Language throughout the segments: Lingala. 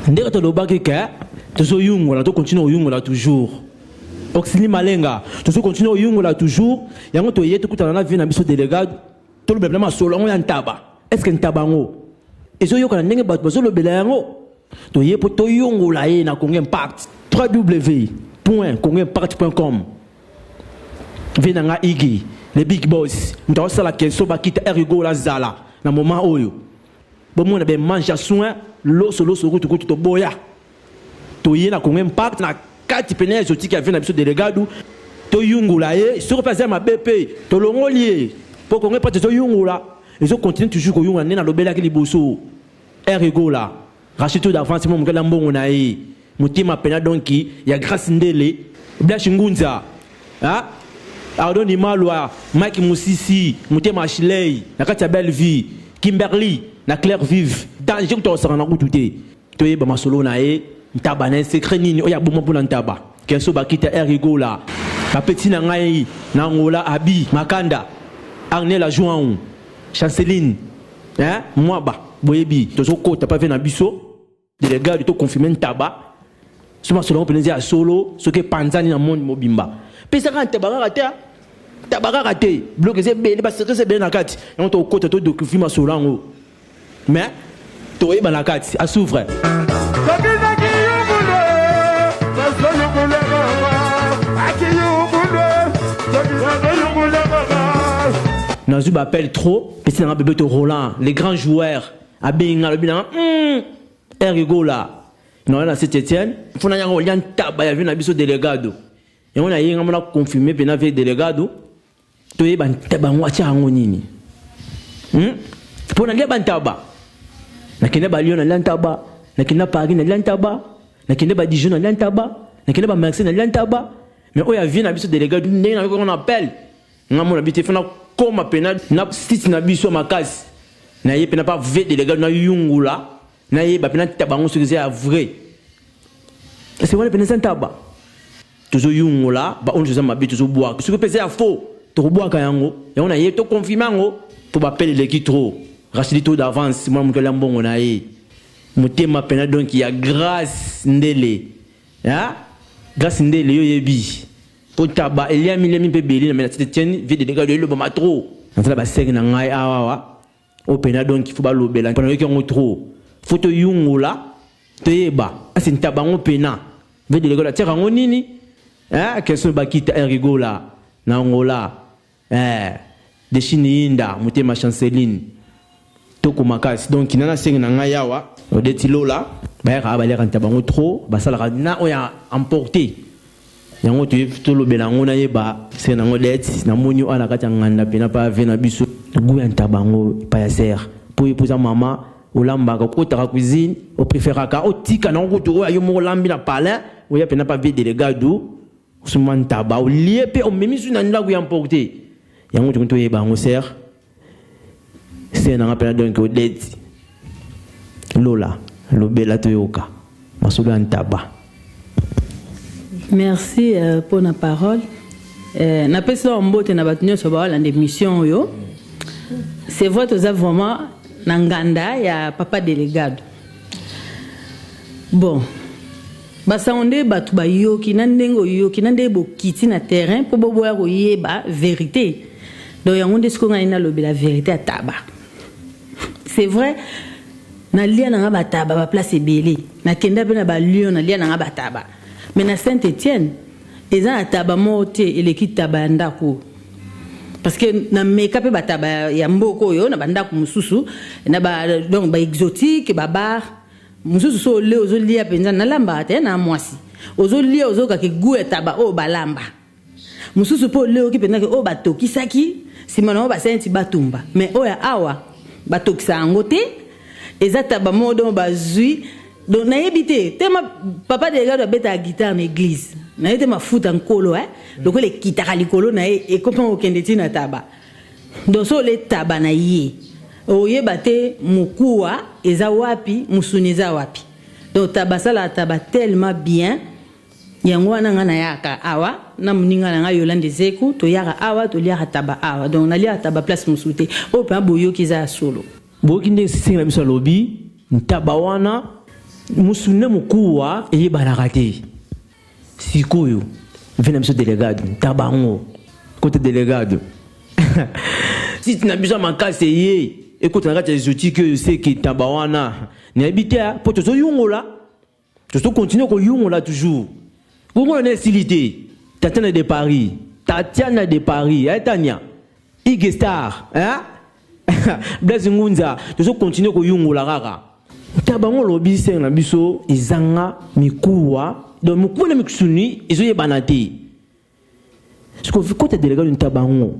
ndeka to lobaki ke tozo yungola to continue yungola toujours oxini malenga tozo continue yungola toujours yango to yeto kutana na vie na biso délégué to le problème solo ngo ya ntaba est-ce que ntaba ngo ezo yoka ndenge bato bazo lobela yango to yepo to yungola ye na Congo Impact www.congaimpact.com vena nga igi les big boss ndo sala keso bakita erigo la zala na moment oyo bon on be manja soin lo solo kutu to boya to yena Congo Impact na kati pene exotique avec na biso délégué to yungula ye sur passer ma BP to longolier pour Congo Impact to yungula ils ont continué toujours ko yungula na lobela ki liboso erigo la rachito d'avance mo ngala mbongo na ye mutima pena donc ya grâce ndele blash ngunza ah Ardoni Malwa, Mike Moussissi, Moutema Chilei, na Katia Belleville, Kimberly, na Claire Vive, danger que tu as en route. Tu es ma solo nae, Tabanen, secret nini, oya bon pour l'antaba. Kenso bakita erigo la, Papeti na ngai, na Angola Abi, Makanda, Arnel Jouan, Chanceline, hein, moi ba, Boyebi, Tozo Kota, pas vu na biso, les gars de tout confirmer tabac. Ce solo on peut dire à solo, ce que Panzani dans le monde mobimba. Pesaka tabara raté bloqué c'est bien parce que c'est bien la carte et on te côté de document solango mais toi ba la carte à souffre Nazu appelle trop petit na bébé to Roland les grands joueurs à Benga le bilan Erigo là non là c'est Etienne faut na yango lian taba ya vu na biso délégué et on a eu un confirmé pendant le délégué to ye bantaba ngwacha ngo nini pour na bantaba na kende ba Lyon na lantaba na kende Paris na lantaba na kende ba Dijon na lantaba na kende ba Marseille na lantaba mais on a vu na biso délégué ndé na ko on appelle ngamo na bité fana comme pena na site na biso makasi na ye pena pas ve délégué na yungula na ye ba pena tabango ce que c'est vrai c'est vrai pena santaba toujours yungola ba on joue ma bite toujours boire ce que pèse à faux to boire kayango et on a yé to confirmer ngo pour appeler l'équipe trop rachidito d'avance moi mon mbongo na yé motema pena donc il y a grâce ndele hein grâce ndele yo yebi pour taba il y a mille pe beli mais c'était tienne vide de gars le ba trop en fait ba seg na ngai awa o pena donc il faut ba lobela pendant que on trop faut to yungola to yeba asin tabango pena vide de gars la tira ngonini hein question bakita erigo la na Angola de Chininda mutema Chanceline toko makasi donc nana senga na nga yawa odeti lola ba ka ba le ranta bango trop ba sala na oya emporter yango to lobela ngona yeba c'est na ngodet na monyo ana kata nganda pena pa vena biso guya ntabango pa ya ser pour épouser maman olamba ko ta cuisine o préféra ka o tika na ngoto ayo mo lambi na palin oya pena pa vie délégué Ousmane Taba, au lieu de même si on a emporté, il y a un autre qui est en serre. C'est un rappel donc au dead. Lola, Lobela Toyoka, Masoulan Taba. Merci pour la parole. Na pesa mbote na batunyo so ba la émission yo. C'est votre vraiment nanganda ya papa délégué. Bon. Basaonde batu ba yoki nandengo yoki nande bo kiti na terrain pour boboya ko yeba vérité donc yango ce qu'on a ina lobi la vérité à taba c'est vrai na lia na ba taba ba place belé na kenda pe na ba Lyon na lia na ba taba mais na Saint-Étienne eza na taba moté et l'équipe taba ndako parce que na meka pe ba taba ya mboko yo na bandako mususu na ba donc ba exotique ba bar mususu so le ozolia penza na lamba te na mwasi ozolia ozoka ke gue taba o balamba mususu po le oki penza ke o batoki saki simana o basenti batumba mais o ya awa batokisa ngote ezata ba modo bazui donc na yebite tema papa de gars beta guitare na église na yete mafuta nkolo donc le kitaka likolo na e comprend okendeti na taba donc so le taba na ye oyeba te mukua eza wapi musuniza wapi donc tabasala taba tellement bien yango wana ngana yaka awa na muninga na Yolande Zeku to yaka awa to liaka taba awa donc na liaka taba place musute o pa boyo kiza solo boki ndenge singa biso lobi ntaba wana musuna mukuwa eye banakate sikoyo vena biso delegado tabango côté delegado si tu n'as besoin de makase ye écoute na kati ya exotique que c'est que tabawana ni habité pour to yungola to continuer ko yungola toujours kongo na silité Tatiana de Paris Tania Igestar hein Blaise Ngunza to continuer ko yungola kaka tabango lobi sen na biso izanga mikuwa donc mikuwa na mikusuni izo yebanate ce qu'on fait côté délégué de tabango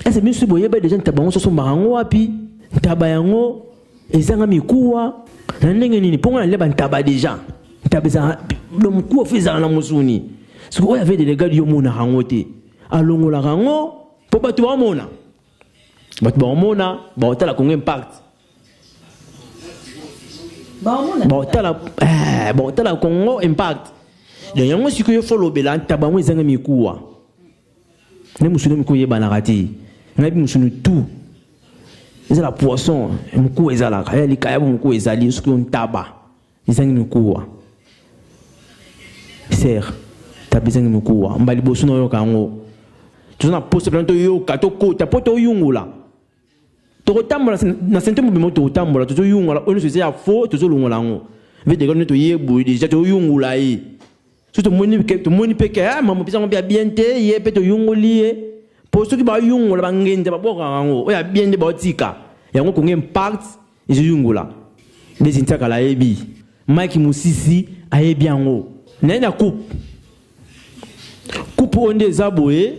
est-ce bien sûr boyeba déjà tabango so marango wapi tabayango ezanga mikuwa na ndenge nini ponga leba ntaba déjà tabeza le mikuwa fezanga na musuni ce qu'on avait délégué yo mona hangote alongola rango po batu ba mona ba hotela kongo impact ba hotela kongo impact de yango sikoyo folo bela tabango ezanga mikuwa ne musuni mikuwa yebanakati ngabi musuni tout ezala poisson mikuwa ezala kaya likaya mikuwa ezali sikoyo ntaba ezangi mikuwa ser tabizangi mikuwa mbali bosu no yokango tuna poste planto yoka to kota poto yungula to tambola na sente mo bimo to tambola to yungula ono se ya fo to lungula ngo vede ko to yebu déjà to yungula yi surtout moni peke maman pisa ngobia bien te ye pe to yungulie poste ki ba yungula bangende baboka ngo oya bien de botika yango konge impact izo yungula des intaka la ebi Mike Musisi ayebi yango na coupe onde zaboe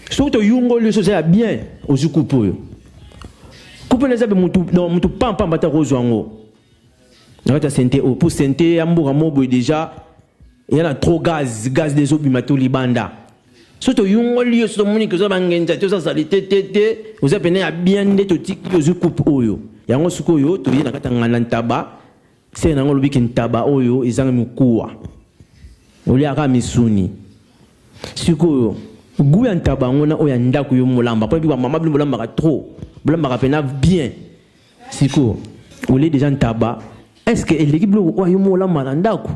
surtout yungolo so ça bien ozu coupe yo coupe na zabe mutu pampa bata rozwango na santé au pour santé amboka mobo déjà il y a trop gaz des obimato libanda surtout yungolo so moni que so bangenza to sa salité tete oza pene ya bien de to tiki ozu coupe oyo yango sukoyo to yena katangana ntaba c'est nango lobi kintaba oyo izanga mikuwa oli aka misuni sikoyo guya ntaba ngona oya ndaku yo mulamba pa biwa mama mulamba ka trop mulamba ka pena bien siko oli déjà ntaba est-ce que l'équipe lo yo mulamba na ndaku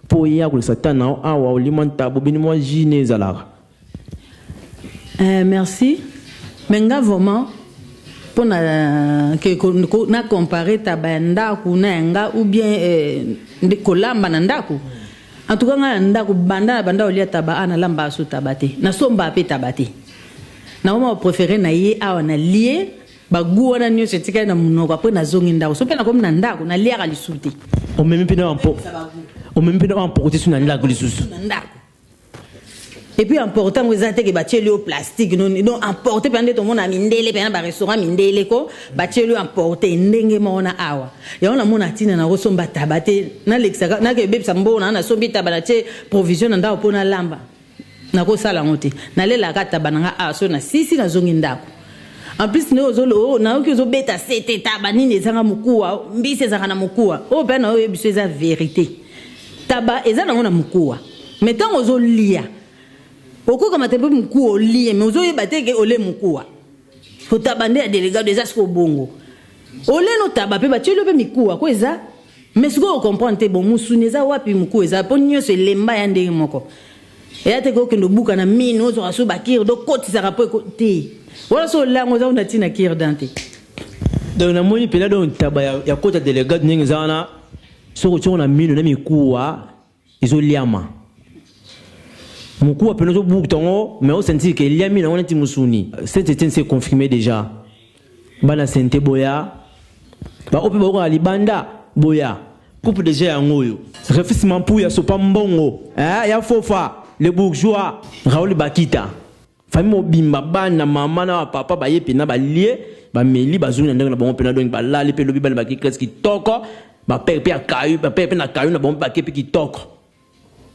po ya ko satana awa oli mantabo bini mo jine zalaka merci menga vraiment pour na comparer taba ndaku na nga ou bien de kolamba na ndaku. En tout cas, banda olia taba ana lamba su tabate. Na somba pe tabate. Na oma préféré na ye a na lié ba guwa na nyo setika na munoko après na zongi ndako. So pe na comme na ndako na lié ali suti. O même pe na emporter sur na ndako li susu. Et puis important vous êtes que batieli au plastique non emporter pendant tout monde a mindele pendant ba restaurant mindele ko batieli emporter ndenge mona awa ya ona mona tina na rosomba tabate na lexaka na ke bebisa mbona na sombi tabana te provision nda opona lamba na ko sala ngote na lela ka tabana nga aso na sisi na zongi ndako en plus ne ozolo na oki ozo beta sete tabani ne zanga mukuwa mbise zanga na mukuwa o pe na o yebiso eza vérité taba eza na ngona mukuwa metant ozo lia oko kama tepe mkuo lié mais ozo yebate ke ole mkuwa ko tabande ya délégué déjà ce bongo ole no taba pe ba tshelo pe mikuwa ko eza mais ce ko comprendre te bon musuneza wapi mkuwa eza po nyoso lemba ya ndenge moko e ate ko kendo buka na mine ozo aso bakir do koti za rapo ko te wala so lango za una tina kir dante donc na moni pela do taba ya kota délégué ndenge zana so ko na mine na mikuwa izo liama Moukou a peine de bouton, mais on sentit qu'il y a mis dans un petit moussouni. Saint-Étienne s'est confirmé déjà. Bana Sainte Boya. Bah, on peut voir à Libanda, Boya. Coupe déjà en oyo. Réfléchissement pour ya sopa mbongo. Ya fofa. Les bourgeois. Raoul Bakita. Famille Mobimba, bana, maman, na papa, ba ye pena, ba lié. Ba meli, ba zouni, na bon pena, donc ba la, les pelobi, ba qui qu'est-ce qui toque. Ba père, père, caillou, ba père, pena, caillou, na bon ba qui toque.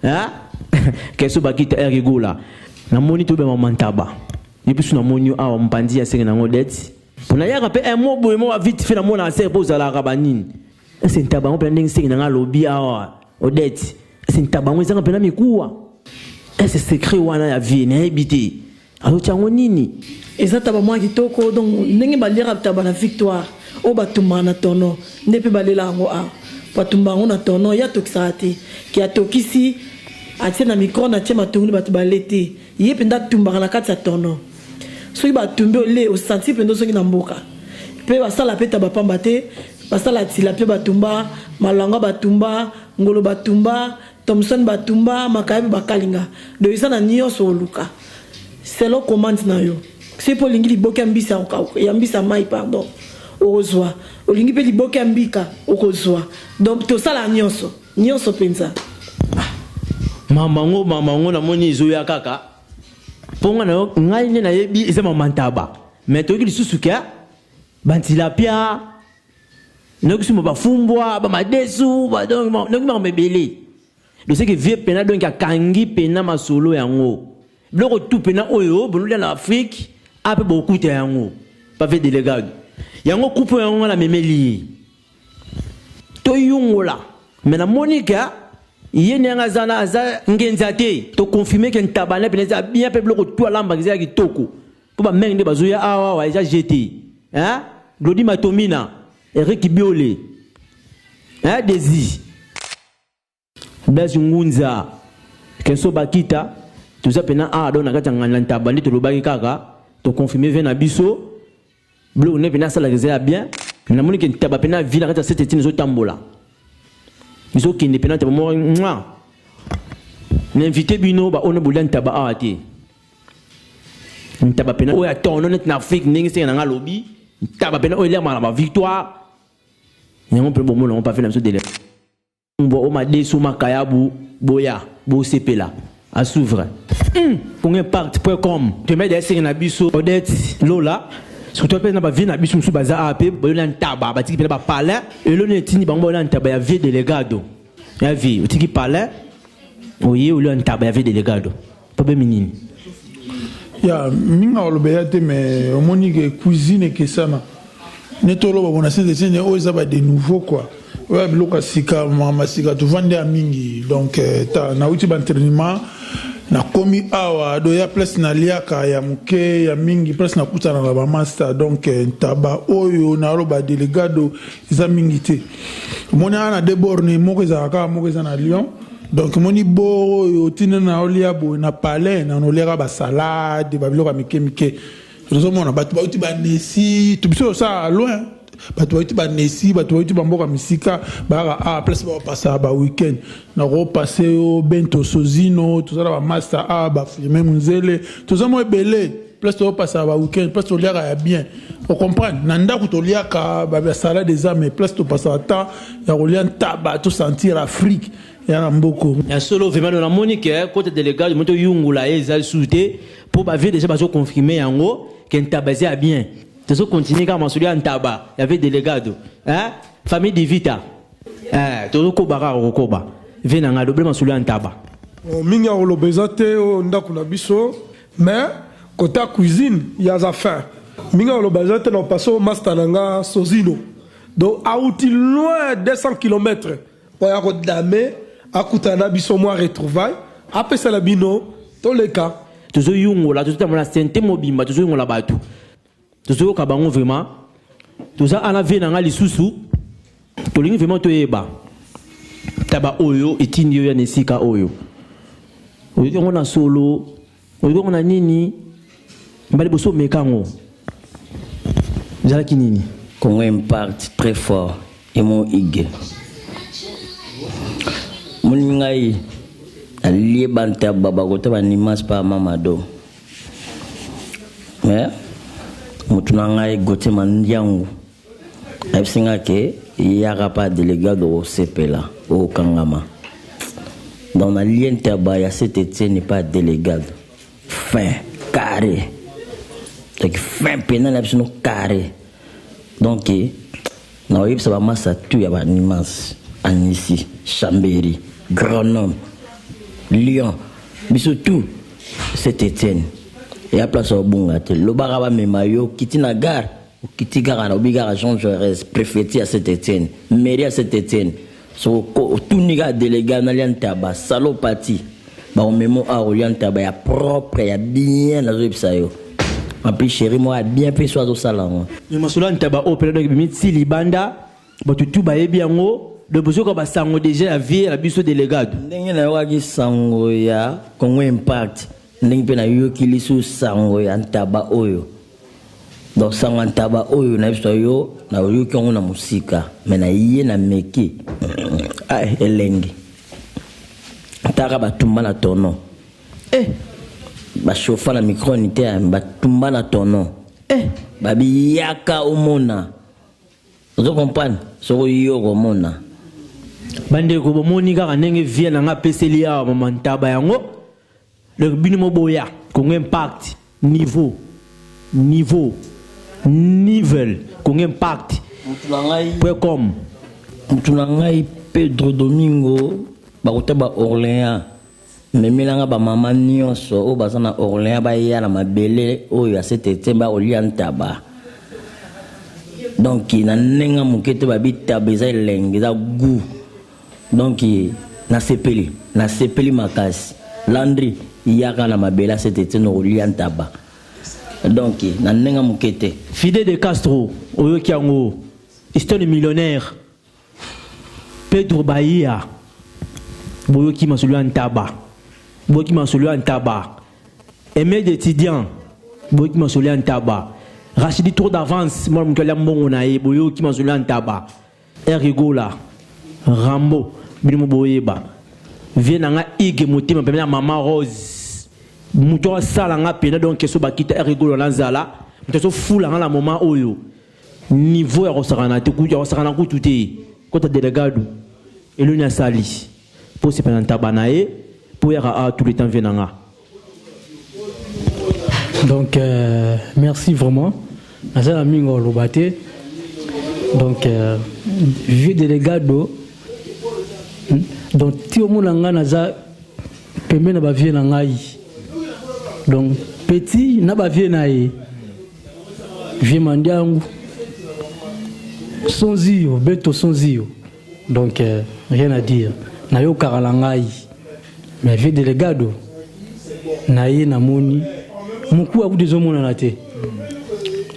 Hein? Qu'est-ce que tu as là? Na moni to be mantaba. Et puis na moni a mpandi ya senga na ngodet. Pona ya rappel un mot boy mo vite fait na mona ser poza la rabanine. C'est taba on pending senga na lobby a odet. C'est taba on senga pena mikuwa. C'est secret wana ya vie na habité. Alo chango nini? Ezata ba mwa kitoko donc ndenge ba lira taba na victoire o batumana tono ndepe balela ngo a batumba on a tono ya toxate qui a tokisi atie na micro na tie matungu batu balete ye penda tumba na kati ya tono soki batumbi ole o senti pendo soki na mboka pe basala peta bapamba te basala tila pe batumba malanga batumba ngolo batumba Thomson batumba makabi bakalinga do isa na nyonso oluka selo commande na yo c'est pour lingi liboka mbisa ya mbisa mai pardon ozwa olingi pe liboka mbika okozwa donc to sala nyonso penza mamango na moni izoya kaka ponga na ngai ne na yebi eza mamantaba mais to ki lisusu kia bantilapia noki sumo bafumbwa ba madesu ba donc noki ma mebele do c'est que vie pena donc akangi pena masolo yango bloko tout pena oyo bonu na Afrique ape beaucoup te yango pas fait délégado yango coupe yango la memeli to yungola mais na monika yene nga zana aza ngenzate to confirmer que ntabana peneza bien pe bloko tout alamba ngeza kitoko po ba menge bazoya awa wa déjà jeté hein Glody Matomina Eric Biolé hein Desi Blaise Ngunza Kenso Bakita tout ça pena a dona kata ngana ntabandi to lobaki kaka to confirmer vena biso bloko ne pena sala ngeza bien na monika ntaba pena villa kata cette etine zo tambola biso ki indépendant mo l'invité bino ba ono bulan taba ati ntaba pena o ya tono net na Afrique ningi se na ngalobi ntaba pena o ile mala ba victoire nyango pe bo mo non pas fait la chose de mbo o ma desu makayabu boya bo sepela à s'ouvre pour impact.com te met des na biso Odette Lola surtout pe na ba vie na biso musu baza ape bo na ntaba ba tiki pe ba pala et lo netini bango na ntaba ya vie delegado ya vie o tiki pala oye o lo ntaba ya vie delegado pa be minini ya minga olobeyate mais omoni que cuisine que ça na netolo ba bona c'est des o za ba de nouveau quoi ouais bloka sika mama sika to vendre a mingi donc ta na uti ba entraînement na komi awa do ya place na liaka ya muke ya mingi place na kutana na ba master donc ntaba oyo na roba delegado za mingi te mona na deborne moko za ka moko za na Lyon donc moni bo yo tina na olia bo na palais na olera ba salade ba biloko mike zo mona batu ba uti ba nesi tu biso ça loin batu ba uti ba nesi batu ba uti ba mboka misika ba a place ba passer ba weekend na ro passer au bento sozino tout ça ba master a ba filmer munzele tout ça mo belé place to passer ba weekend place to lera ya bien on comprendre nanda ko to liaka ba salade des âmes place to passer temps ya rolia taba to sentir Afrique ya mboko ya solo vraiment na Monique côté délégué moto yungula ezal souté pour ba vie déjà ba confirmer yango que ntabazé a bien te so continuer comme celui en taba y avait délégado hein famille de Vita to ko bara ko ba vena nga double celui en taba minga olo bezate o ndako na biso mais côté cuisine il y a za faim minga olo bezate na passo master nga sozino donc outil loin 200 km pour ya ko dame akutana biso moi retrouvaille après ça la bino tous les cas toujours yungola toujours na santé mobimba toujours yungola batu toujours ka bango vraiment tout ça ana vena nga lisusu to lingi vraiment to yeba taba oyo etindi yo ya nesika oyo oyo ngona solo oyo ngona nini mbali boso mekango zala kinini Congo impact très fort et mon ig mon ngai allié banta baba ko taba ni mas pa mamado mais mutuna ngai gote mandiangu absinga ke yaka pas délégué au CPLA au Kangama dans la lien taba ya cet n'est pas délégué fin carré donc fin pénal absolument carré donc na yip ça va massa tu ya ba nimas Annecy Chambéry Grenoble Lyon mais surtout Saint-Étienne et à place au Bongate le baraba memayo kitina gare kiti gare na obigara Jean Jaurès préfet à Saint-Étienne mairie à Saint-Étienne so tout niga délégué na liantaba salopati ba o memo a liantaba ya propre ya bien na zopsayo en plus chéri moi a bien fait soit au salon mais masula ntaba o période de miti libanda batutu ba yebi yango de besoin que basango déjà la vie la biso délégado ndenge na waki sango ya Congo Impact ndenge pe na yoki lisu sango ya ntaba oyo donc sango ntaba oyo na biso yo na yoki ngo na musika mais na yé na meki ay elengi taka batumba na tono ba chauffa na micro unité batumba na tono babi yaka omona vous comprenez so yo omona bande ko bomoni kaka ndenge vie na nga peseli ya mama ntaba yango le bini moboya Congo Impact niveau Congo Impact .com mutunangai Pedro Domingo bakota ba Orléans memelanga ba mama nyonso o bazana Orléans ba ya na mabele oyo asetete ba oliantaba donc na nenga mukete ba bitabeza elenge za gu donc na sepeli makasi Landry yaka na mabele asetete no oliantaba donc na nenga mukete Fidel de Castro oyo kiango histoire de millionnaire Pedro Bahia boyo ki masulu antaba boyo ki masulu antaba Aimé d'étudiant boyo ki masulu antaba Rachidi Tour d'avance moi mukala mbongo na ye boyo ki masulu antaba Erigola Rambo bino boyeba viena nga ige motima pemela mama Rose muto sala nga pena donc keso bakita Erigola lanzala muto fula nga la moment oyo niveau ya rosarana te kuja rosarana ku tuté kota delegado Elonia Sali pour se prendre tabanae pour y avoir tout le temps venanga. Donc merci vraiment. Azala mingo lobate. Donc vieux délégado. Donc ti omonanga naza pembe na ba vieux nanga yi. Donc petit na ba vieux na yi. Vieux mandiangu. Sonzio, beto sonzio. Donc rien à dire. Nayo karalangai. Mais vieux délégado. Naye namoni. Moukou a vous des hommes na té.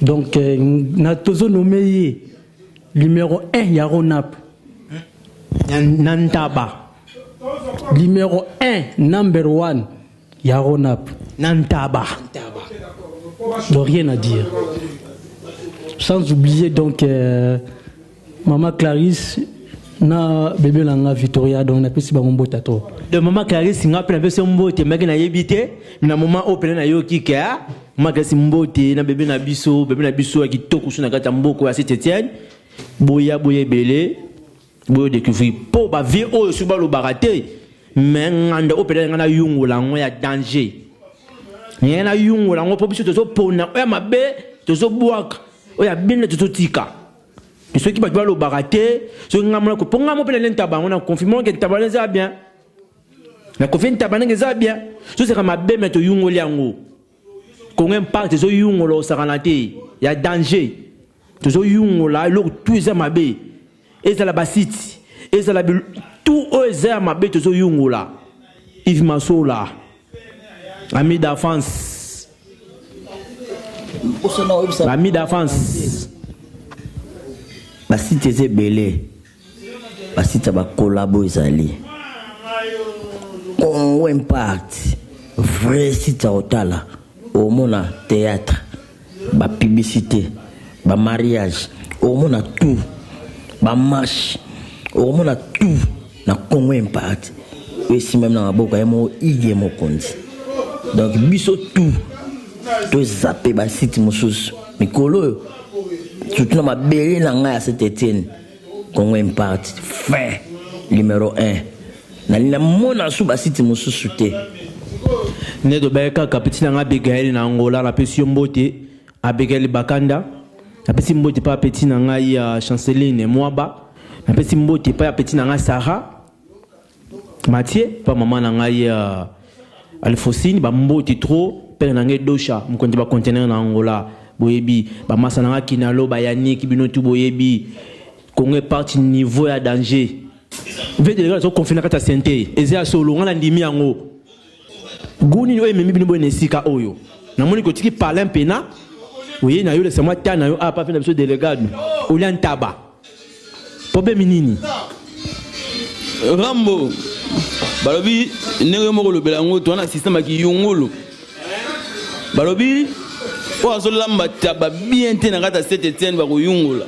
Donc na tozo nommé numéro 1 Yaronap. Nantaba. Numéro 1 number 1 Yaronap. Nantaba. Donc rien à dire. Sans oublier donc Maman Clarisse na bébé langa Victoria donc na pesi bango mbota to. De Maman Clarisse nga pena pesi mbote maki na yebite na moment open na yo kika Maman Clarisse mbote na bébé na biso ya kitoko suna kata mboko ya Saint-Étienne boya belé boyo découvrir po ba vie oyo suba lo baraté mais nganda open nga na yungu lango ya danger. Yana yungu lango po biso to pona oya mabe to boaka oya bine to tika. Ceux qui battent le baraté, ceux qui ont pour moi on a confirmé que tabac ça bien. La confirme tabac ça bien. Ce sera ma belle mettre yungo liango. Qu'on Impact ce yungo là ça il y a danger. Ce yungo là l'autre tout ça ma belle. Et ça la basite. Et ça la tout ça ma belle ce yungo là. Yves Massola. Ami d'avance. Ami d'avance. Basi teze belé basi taba collabo ezali Congo Impact vrai site otala au mona théâtre ba publicité ba mariage au mona tout ba marche au mona tout na Congo Impact et si même na boka yemo ige mo kondi donc biso tout to zappé ba site mosusu mikolo surtout ma belle nanga ya Saint-Étienne Congo Impact fin numéro 1 na lina mona suba site mosusu te ne do beka kapiti nanga Abigail na Angola na pesi mbote Abigail Bakanda na pesi mbote pa petit nanga ya Chanceline Mwaba na pesi mbote pa petit nanga Sarah Mathieu pa maman nanga ya Alfosine ba mbote trop pe nanga Dosha mkonde ba conteneur na Angola boyebi ba masana kinalo ba Yannick binotu boyebi Congo parti niveau ya danger veut dire so confiner kata santé eza solo ngala ndimi yango guni yo ememi bino bo nesika oyo na moni ko tiki parler pena oye na yo le sama ta na yo a pa fina biso délégado olian taba pobe minini Rambo balobi ndenge moko lobela ngo to na système ki yongolo balobi o azolamba taba bien te na kata Saint-Étienne ba ko yongola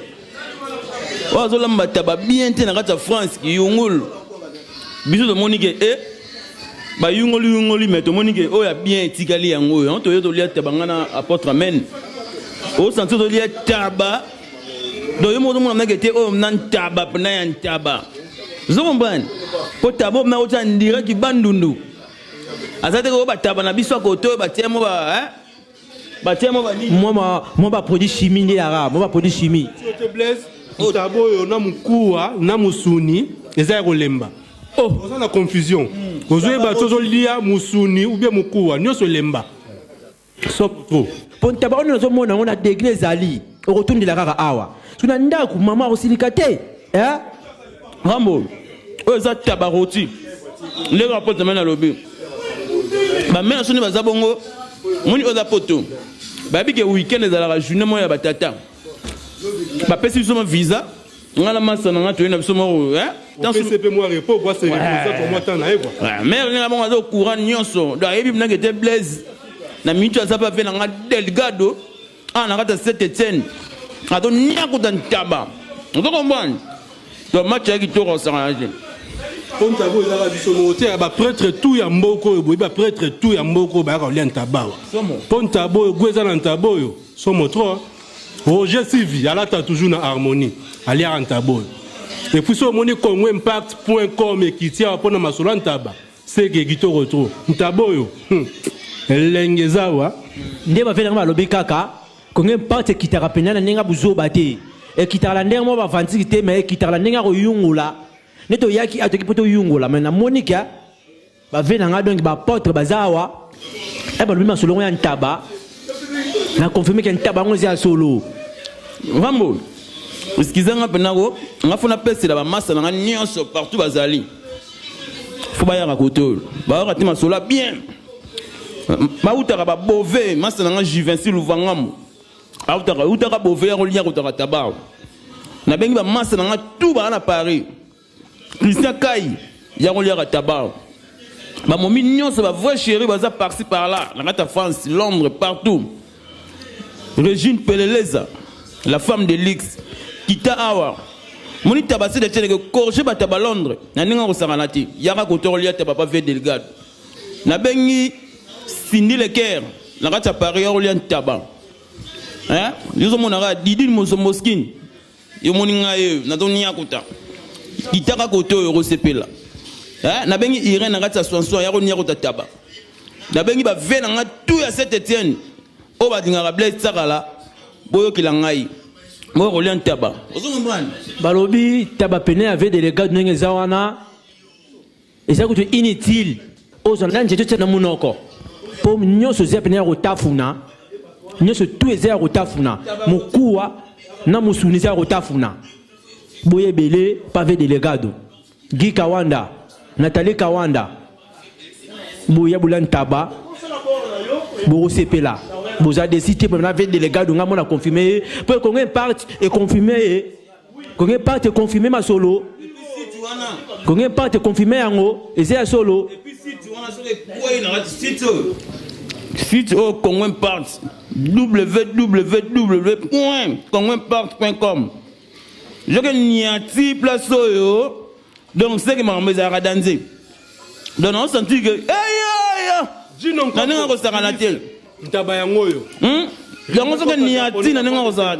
o azolamba taba bien te na kata France ki yongolo biso de monique ba yongoli mais to monique o ya bien tikali yango on to yo lia taba ngana apôtre amen o santo to lia taba do yo mo na ngete o nan taba pna ya taba Zomban, pour tabo na ota ndira ki bandundu. Azate ko bataba na biso koto batemo ba batemo ba ni. Moi ba produit chimie ni ara, moi ba produit chimie. Te blesse. Tabo yo na mukua na musuni eza ko lemba. Oh, on a confusion. Ozoe ba tozo lia musuni ou bien mukua, nyoso lemba. Sop trop. Pour tabo on zo mona on a degré zali. Au retour de la rara awa. Tuna ndaku mama osilikate. Rambo, oza tabaroti. Le rapport de mena lobi. Ba mena soni bazabongo. Moni oza poto. Ba bi ke weekend ezala journée mo ya batata. Ba pesi soma visa. Ngala masa na ngato ina soma dans ce CP moi repos quoi c'est ça pour moi tant na quoi. Mais nga bonga zo courant nyonso. Do yebi na ke te blaze. Na mitu azaba fe na nga Delgado. Na kata Saint-Étienne. Ato nyako dan taba. On comprend. Donc match qui tourne en s'arranger. On t'a vu là biso moté ba prêtre tout ya mboko bo ba prêtre tout ya mboko ba ka lien tabawa. Pon tabo gweza na tabo yo. Somo trop. Roger Sivi ala ta toujours na harmonie. Ali en tabo. Et puis so moni Congo impact.com qui tient pour na masolo ntaba. C'est que gito retro. Ntabo yo. Lengeza wa. Ndeba vela ngaba lobi kaka. Congo impact qui t'a rappelé na ninga buzo bate. Et qui t'a la ndenge mo ba vantikité mais qui t'a la ndenge ko yungula neto yaki atoki poto yungula mais na monika ba vena nga donc ba porte bazawa e ba lubima solo ya ntaba na confirmer que ntaba ngo zia solo Rambo usikizanga penako ngafuna pese la ba massa na nyonso partout bazali faut ba ya rakoto ba ratima solo bien ba utaka ba bové massa na Juventus Luvangamo utaka bové ko lia ko taba na bengi ba massa na tout ba na Paris Christian Kai ya ko lia ka taba ba momi nyonso ba vrai chéri baza par-ci par là na kata France Londres partout Régine Peleleza la femme de Lix kita awa moni tabase de tene que corger ba taba Londres na ninga ko sakanati ya ka ko to lia taba pa ve Delgado na bengi Cindy Lecaire na kata Paris ya ko lia taba ils ont mon arrêt Didi Moskin yo moninga ye na doni yakuta kitaka koto yo sepela na bengi Irene na kata Swanson ya ko nia kota taba na bengi ba ve na tout ya Saint-Étienne o ba dinga Blaise Tsakala boyo kilangai mo ko lian taba ozongombrani balobi taba pene avec des gars ndenge zawana et ça coûte inutile aux andanje tout na munoko pour nyoso zia pene ya kotafuna nyoso tout ezia kotafuna mokuwa na musuniza kotafuna boye belé pavé délegado Guy Kawanda Nathalie Kawanda boya bulan taba bo sepela boza décidé pour na ve délegado nga mona confirmer pour qu'on parte et confirmer qu'on parte confirmer ma solo qu'on parte confirmer yango ezia solo et puis si tu wanna sur les quoi na site au Congo part www.congoimpart.com je que niati place yo donc c'est que ma maison a dansé donc on senti que Jino na ninga ko saka na tel ntaba ya ngoyo donc on se que niati na ninga ko saka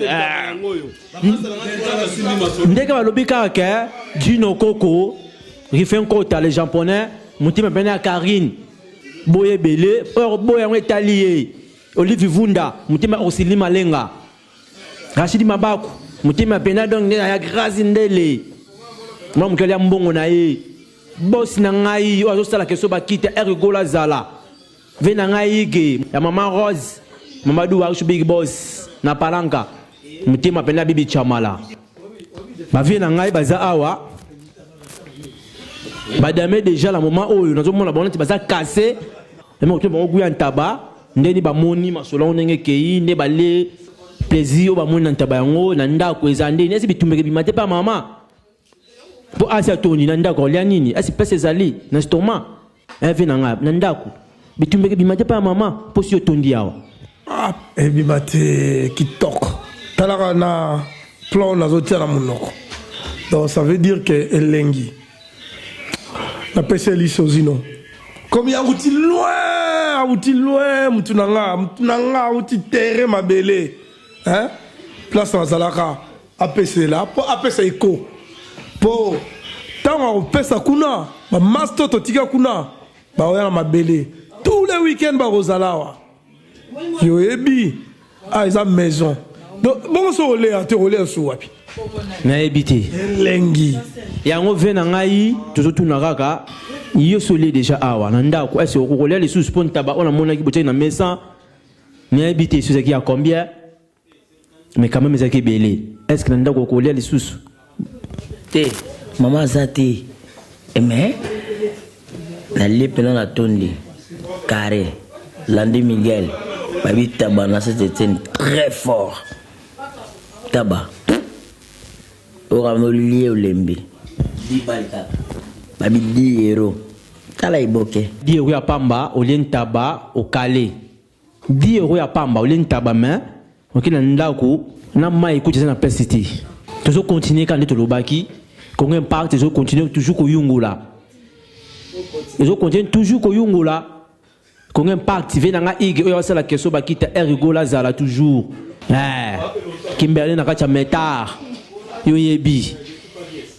ndeka balobi kaka Jino Koko rifin kota les japonais mutima bena Karine boye belé or boye en Italie Olivier Vunda mutima osili malenga Rachidi Mabaku mutima pena donc ya grâce ndele mwa mukeli ya mbongo na ye boss na ngai ozo sala keso bakita ergola zala vena ngai ge ya mama Rose Mamadou Warishu Big Boss na Palanka mutima pena bibi chamala ba vena ngai baza awa badame déjà la moment oyo nazomona bonati baza cassé mais on peut goûter un tabac ndeni ba moni masolo ndenge kei nde balé plaisir ba moni ntaba yango na ndako ezande nesi bitumeke bimate pa mama pour asi atoni na ndako lia nini asi pesa ezali na stoma eve na nga na ndako bitumbeke bimate pa mama po si otondi awa bimate kitoko talaka na plan nazotia na monoko donc ça veut dire que elengi na pesa lisozino comme yauti loin mutu nanga auti terre mabele hein place nazalaka apesa là po apesa eko po tango opesa kuna ba master totika kuna ba oya mabele tous les week-ends ba rozalawa yo ebi eza maison donc bon so ole a te ole so wapi na ebité lengi yango vena ngai tozotuna kaka yo solé déjà awa na ndako est-ce ko kolia les sous pon taba on a mona ki botia na mesa na ebité sur qui a combien mais quand même ça qui belé est-ce que na ndako ko kolia les sous te maman zati mais la lipena na tondi carré Landé Miguel babi taba na c'était très fort taba oramno lié olembi di balka babi 10 euros tala iboke 10 euros ya pamba olien taba au calé 10 euros ya pamba olien taba main okina ndako na mai ko tena pesiti toujours continuer quand to lobaki qu'on impact toujours continuer toujours ko yungula toujours continuer toujours ko yungula qu'on impact vient nga ig oyo sala keso bakita erigola zala toujours Kimberley na kacha metar yo yebi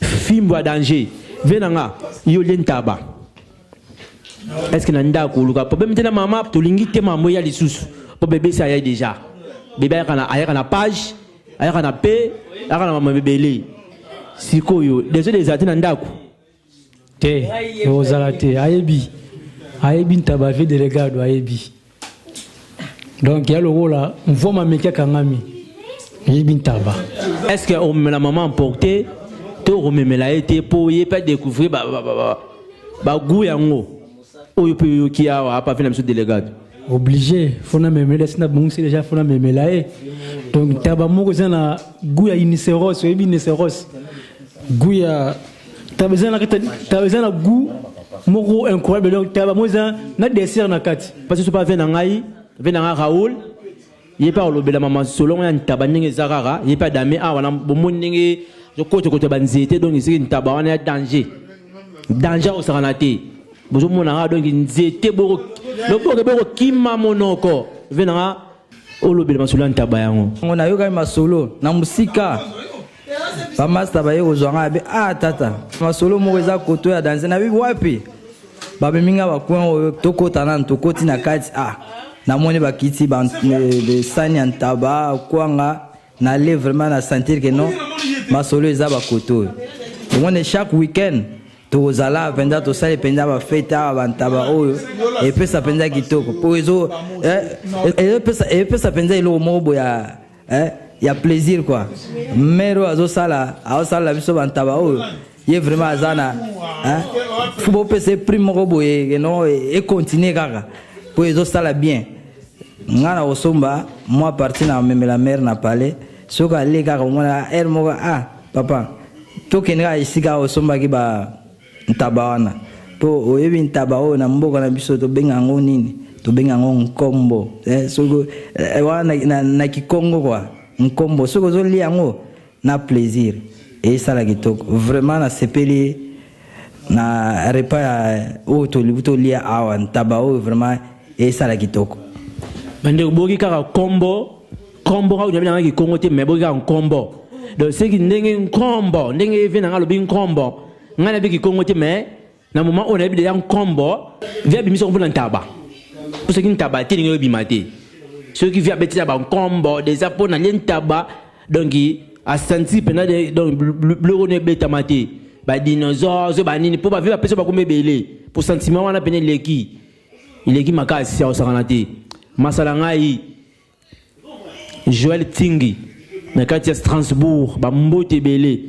fimbo a danger venanga yo lentaba est-ce que nanda ko luka problème tena mama to lingite mambo ya lisusu po bébé ça y déjà bébé aya na page aya na pe aya na mama bébé sikoyo désolé des atena ndako te ozalate ayebi ntaba fait delegado ayebi donc ya logo là on voit ma meka kangami ayebi ntaba est-ce que on me la maman emporté to rememela été pour y pas découvrir ba goût yango oyo pe yo ki awa pa fait na delegado obligé fona memela sina bon c'est déjà fona memela donc taba moko zana goût ya iniseros oyebi iniseros goût ya tabezana goût moko incroyable donc taba moza na dessert na kati parce que ce pas vena ngai vena Raoul il pas lobela maman selon ya taba ndenge zakara il pas dame a wana bomo ndenge je côté banzete donc c'est une taba wana danger au saranate bozo mona donc nzete boko loboko boko kima monoko vena o lobela masolo taba yango on a yoga masolo na musika ba master ba yego zonga be tata masolo mo eza koto ya danse na bi wapi ba minga ba kwen tokota na tokoti na kati na moni ba kiti ba de sani antaba kwanga na le vraiment na sentir que non masolo eza ba koto on est chaque week-end to zala penda to sale penda ba feta ba ntaba oyo et puis ça penda kitoko pour ezo et puis ça penda ilo mobo ya ya plaisir quoi mero azosala biso bantaba oyo ye vraiment azana faut pese prime robo et non et continuer kaka pour ezosala bien ngana osomba moi parti na memela mère na palais soka le kaka mona moko papa to kenga isika osomba ki ba ntaba wana po oyebi ntaba oyo na mboka na biso to benga ngo nini to benga ngo nkombo soko wana na kikongo quoi nkombo soko zo lia ngo na plaisir et ça la kitoko vraiment na sepeli na repas o to libuto lia awa ntaba o vraiment et ça la kitoko bande boki kaka kombo ha unabina ki kongo te meboki ka nkombo donc c'est ki ndenge nkombo ndenge vena ngalo bi nkombo ngana bi ki kongo te mais na moment on a bi de nkombo via bi mission pour ntaba pour ce qui ntaba te ndenge bi mate ceux qui via beti ba nkombo des apos na ntaba donc a senti pendant donc bleu ne beta mate ba dinosaures so ba nini pour ba via peso ba kombe belé pour sentiment wana pene leki makasi ya osakanate masala ngai Joël Tingi na kati ya Strasbourg ba mbote belé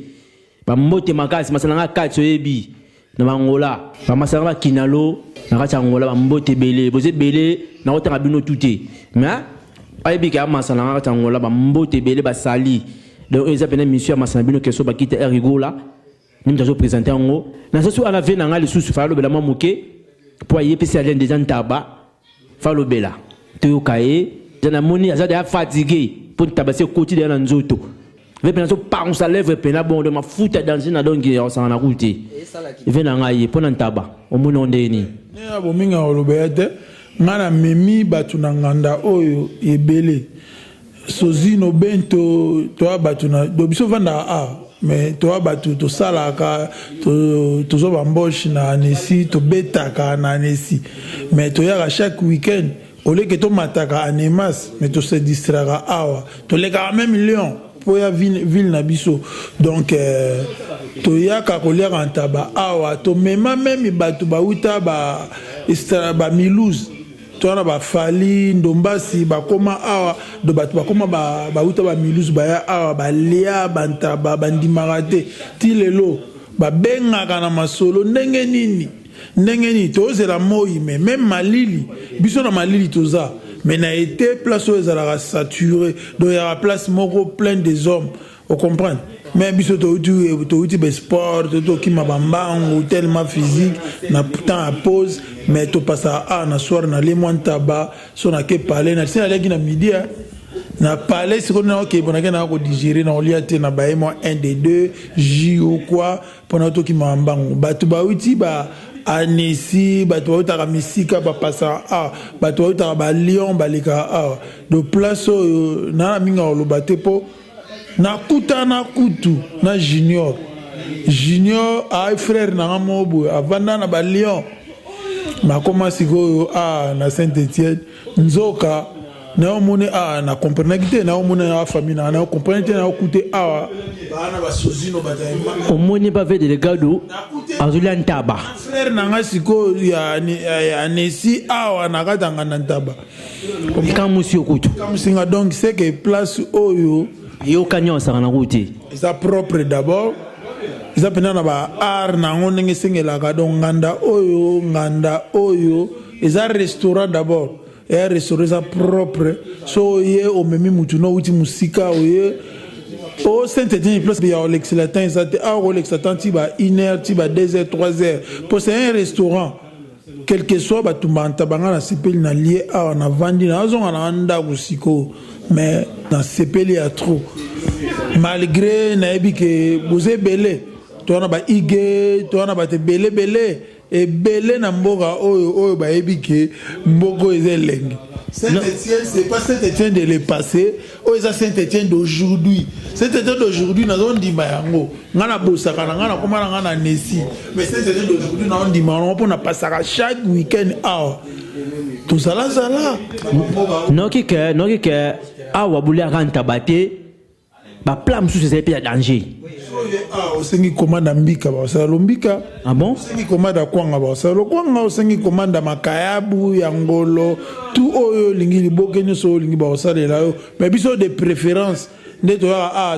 ba mbote makasi masala nga kati oyebi na bangola ba masala ba kinalo na kati ya ngola ba mbote belé boze belé na otanga bino tuté mais oyebi ka masala nga kati ya ngola ba mbote belé ba sali donc ils appellent monsieur masala bino keso ba kita erigola nous avons présenté en haut. Dans ce soir, on a vu les sous faire le bela mamouké pour y passer à l'un des tabac, faire le bela. Tu es au cahier, j'en ai moni, j'en ai fatigué pour tabasser au quotidien dans les autos. Mais pendant ce pas on s'enlève pena bon de ma fout à danser na donc on s'en a route. Il vient en aille pour un tabac. Au monde on est ni. Ne abominga olobete, ngana memi batuna nganda oyo ebele. Sozino bento to batuna do biso vanda a mais to batu to salaka to zo bambosh na anesi to betaka na anesi mais to ya chaque week-end au lieu que to mataka anemas mais to se distraira awa to le ka même million pour ya ville na biso donc to ya ka kolia rentaba awa to mema même batu ba uta ba Milouz tona ba fali ndombasi ba koma awa do batu ba koma ba uta ba Milouz ba ya awa ba lia banta ba bandimarate ti lelo ba benga kana masolo ndenge nini tozela moi mais même malili biso na malili toza mais na été place où ezala saturé donc il y a place moko plein des hommes on comprend mais biso to be sport to ki mabambango tellement physique na temps à pause mais to passa à na soir na les mois tabac so na ke parler na sina leki na midi na parler c'est qu'on a OK bonaka na ko digérer na oliate na ba mo 1 des 2 J ou quoi pendant to ki mabambango batu ba uti ba anesi bato utaka misika ba passa a bato utaka ba Lyon balika a de place na minga olobate po na kuta na kutu na junior a frère na mobo avanda na ba Lyon ma commence go a na Saint-Étienne nzoka na omone a na comprendre na omone na famille na comprendre na okuté a bana ba sozino bataima omone ba ve delegado azula ntaba frère na ngasiko ya anesi a na katanga na ntaba comme monsieur kutu comme singa donc c'est que place oyo yo kanyo sa na route sa propre d'abord ils appellent na ba art na ngone sengela ka donc nganda oyo ils a restaurant d'abord et un restaurant sa propre so ye o memi mutu no uti musika oye au Saint-Étienne place ya l'excellent ça a l'excellent ti ba 1h ti ba 2h 3h pour c'est un restaurant quel que soit ba tumbanta banga na sepeli na lié a na vandi na zonga na anda kusiko mais dans sepeli a trop malgré na ebi que boze belé to na ba ige to na ba te belé et belé na mboka oyo ba ebi que mboko ezeleng Saint-Étienne c'est pas Saint-Étienne de le passé o eza Saint-Étienne d'aujourd'hui Saint-Étienne d'aujourd'hui na zone di mayango ngana bosaka na ngana koma na ngana nesi mais Saint-Étienne d'aujourd'hui na on di mayango pour na passer chaque week-end awa tout ça là noki que awa bulia renta bate ba plan sous ces épées danger osengi komanda mbika ba sala lombika ah bon osengi komanda kwanga ba sala kwanga osengi komanda makayabu ya ngolo tout oyo lingi libokeni so lingi ba sala la yo mais biso de préférence nde to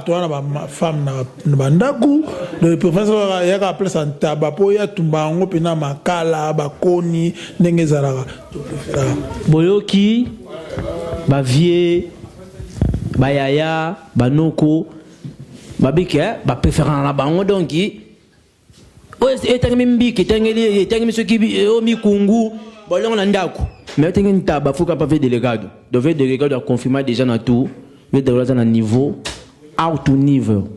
to na ba femme na bandaku de préférence ya ka place en taba po ya tumba ngo pena makala ba koni ndenge zalaka boyoki ba vie bayaya banoko babike ba préférant la bango donc o etangi mbiki etangi soki o mikungu bolongo na ndako mais etangi ntaba fuka pa fait délegado devait délegado a confirmer déjà na tout mais délegado na niveau out to niveau